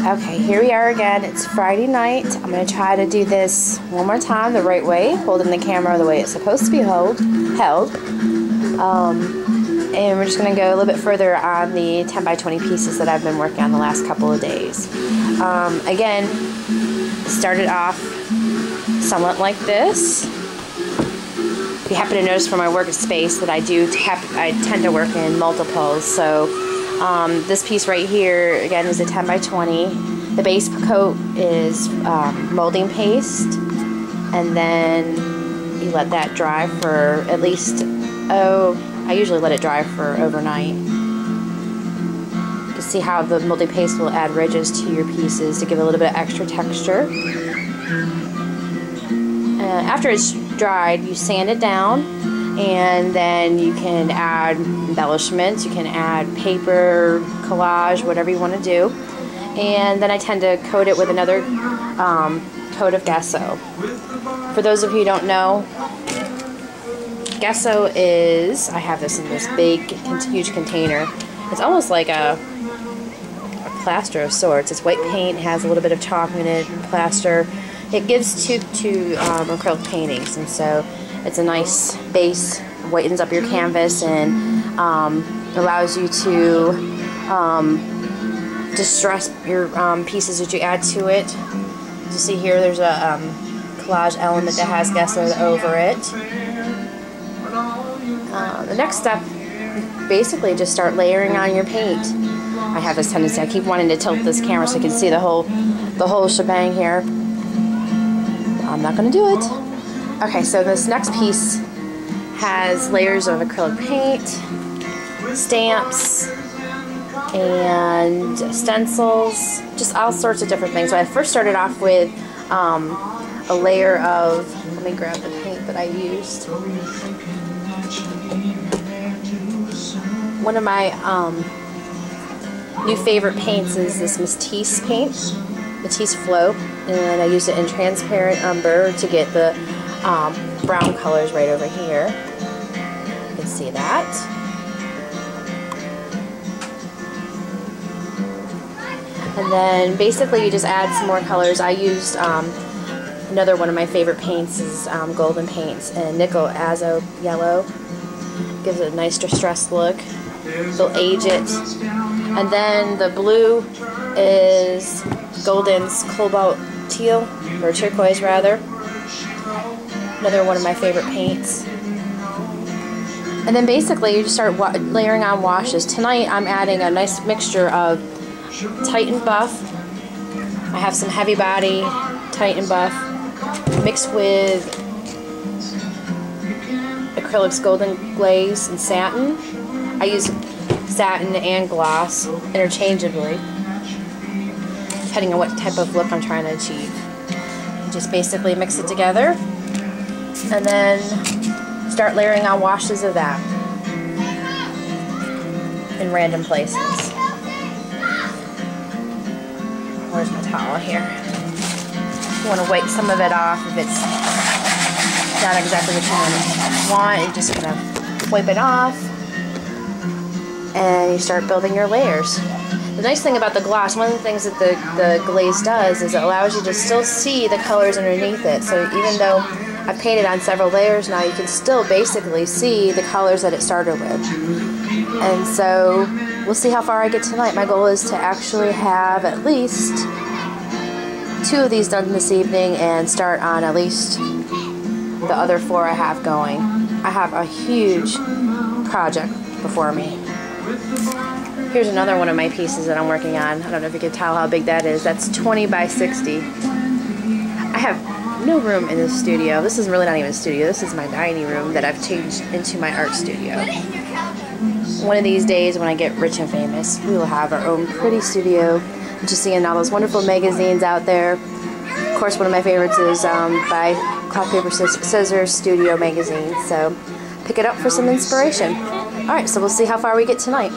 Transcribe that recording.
Okay, here we are again. It's Friday night. I'm going to try to do this one more time the right way, holding the camera the way it's supposed to be held. And we're just going to go a little bit further on the 10 by 20 pieces that I've been working on the last couple of days. Again, started off somewhat like this. If you happen to notice from my workspace that I tend to work in multiples. So this piece right here, again, is a 10 by 20. The base coat is molding paste, and then you let that dry for at least, I usually let it dry for overnight. You can see how the molding paste will add ridges to your pieces to give a little bit of extra texture. After it's dried, you sand it down, and then you can add embellishments. You can add paper, collage, whatever you want to do. And then I tend to coat it with another coat of gesso. For those of you who don't know, gesso is, I have this in this big, huge container. It's almost like a plaster of sorts. It's white paint, has a little bit of chalk in it, and plaster. It gives to acrylic paintings, and so it's a nice base, whitens up your canvas, and allows you to distress your pieces that you add to it. As you see here, there's a collage element that has gesso over it. The next step, basically just start layering on your paint. I have this tendency, I keep wanting to tilt this camera so you can see the whole shebang here. I'm not going to do it. Okay, so this next piece has layers of acrylic paint, stamps, and stencils, just all sorts of different things. So I first started off with a layer of, let me grab the paint that I used. One of my new favorite paints is this Matisse paint, Matisse Flow, and I use it in transparent umber to get the brown colors right over here. You can see that. And then basically you just add some more colors. I used another one of my favorite paints is Golden Paints and Nickel Azo Yellow. Gives it a nice distressed look. They'll age it. And then the blue is Golden's Cobalt Teal, or turquoise rather. Another one of my favorite paints. And then basically you just start layering on washes. Tonight I'm adding a nice mixture of Titan Buff. I have some heavy body Titan Buff mixed with Acrylics Golden Glaze and Satin. I use satin and gloss interchangeably, depending on what type of look I'm trying to achieve. You just basically mix it together and then start layering on washes of that in random places. Where's my towel here? You want to wipe some of it off if it's not exactly what you want. You just kind of wipe it off and you start building your layers. The nice thing about the gloss, one of the things that the glaze does is it allows you to still see the colors underneath it. So even though I've painted on several layers now, you can still basically see the colors that it started with. And so we'll see how far I get tonight. My goal is to actually have at least 2 of these done this evening and start on at least the other 4 I have going. I have a huge project before me. Here's another one of my pieces that I'm working on. I don't know if you can tell how big that is. That's 20 by 60. I have no room in this studio. This is really not even a studio. This is my dining room that I've changed into my art studio. One of these days when I get rich and famous, we will have our own pretty studio. I'm just seeing all those wonderful magazines out there. Of course, one of my favorites is by Cloth Paper Scissors Studio magazine. So pick it up for some inspiration. Alright, so we'll see how far we get tonight.